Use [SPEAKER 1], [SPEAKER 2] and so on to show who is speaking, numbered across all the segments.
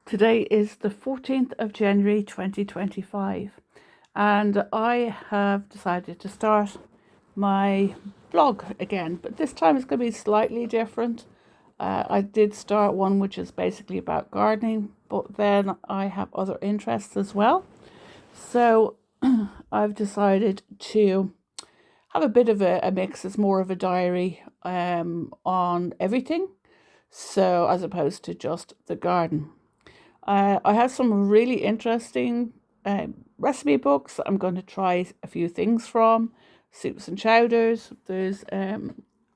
[SPEAKER 1] Today is the 14th of January 2025, and I have decided to start my blog again, but this time it's going to be slightly different. I did start one which is basically about gardening, but then I have other interests as well. So I've decided to have a bit of a mix. It's more of a diary on everything, so as opposed to just the garden. I have some really interesting recipe books. I'm going to try a few things from soups and chowders. There's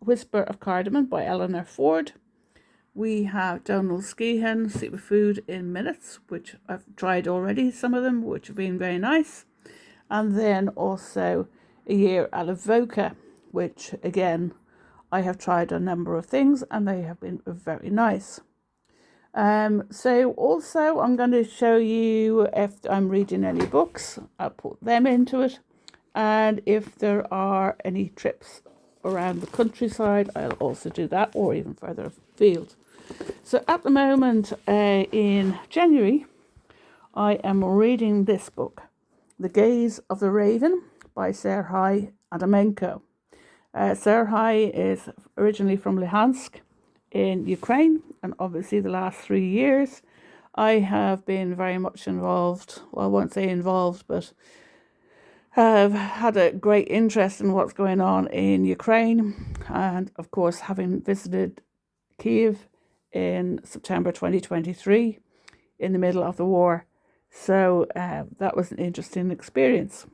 [SPEAKER 1] Whisper of Cardamom by Eleanor Ford. We have Donald Skehan Superfood in Minutes, which I've tried already, some of them, which have been very nice. And then also A Year at Avoca, which again, I have tried a number of things and they have been very nice. So also I'm going to show you if I'm reading any books, I'll put them into it. And if there are any trips around the countryside, I'll also do that, or even further afield. So at the moment, in January, I am reading this book, The Gaze of the Raven by Serhiy Adamenko. Serhiy is originally from Luhansk in Ukraine, and obviously the last 3 years I have been very much involved, well, I won't say involved, but have had a great interest in what's going on in Ukraine, and of course having visited Kiev in September 2023 in the middle of the war. So that was an interesting experience.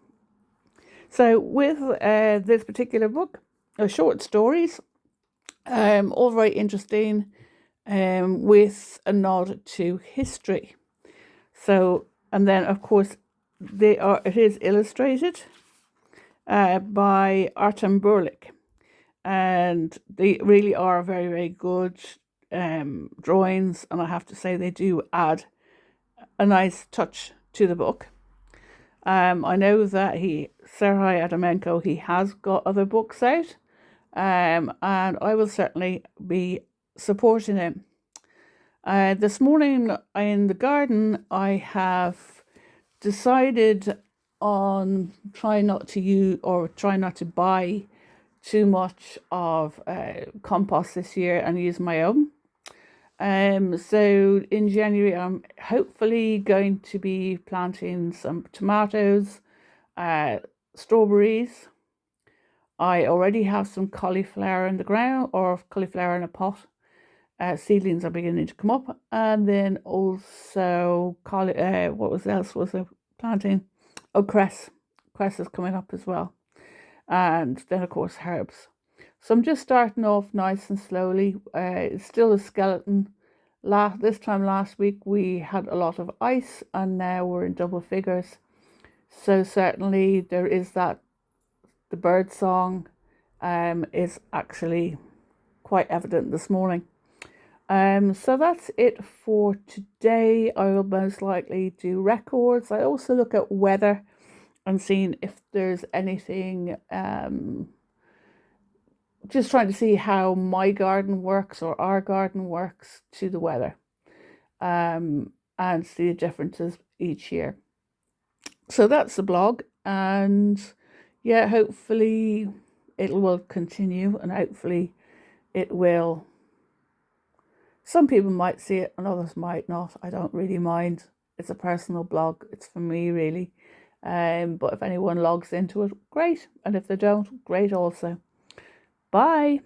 [SPEAKER 1] So with this particular book, short stories, all very interesting, with a nod to history. So, and then of course, it is illustrated by Artem Burlik, and they really are very, very good drawings, and I have to say they do add a nice touch to the book. I know that Serhiy Adamenko, he has got other books out, and I will certainly be supporting him. This morning in the garden, I have decided on try not to buy too much of compost this year and use my own. So in January, I'm hopefully going to be planting some tomatoes, strawberries. I already have some cauliflower in the ground, or cauliflower in a pot. Seedlings are beginning to come up, and then also what else was I planting? Oh, cress is coming up as well, and then of course herbs. So I'm just starting off nice and slowly. It's still a skeleton. This time last week we had a lot of ice, and now we're in double figures. So certainly there is that. The bird song is actually quite evident this morning. So that's it for today. I will most likely do records. I also look at weather and seeing if there's anything, just trying to see how my garden works or our garden works to the weather, and see the differences each year. So that's the blog, and yeah, hopefully it will continue, and hopefully it will. Some people might see it and others might not. I don't really mind. It's a personal blog. It's for me, really. But if anyone logs into it, great. And if they don't, great also. Bye.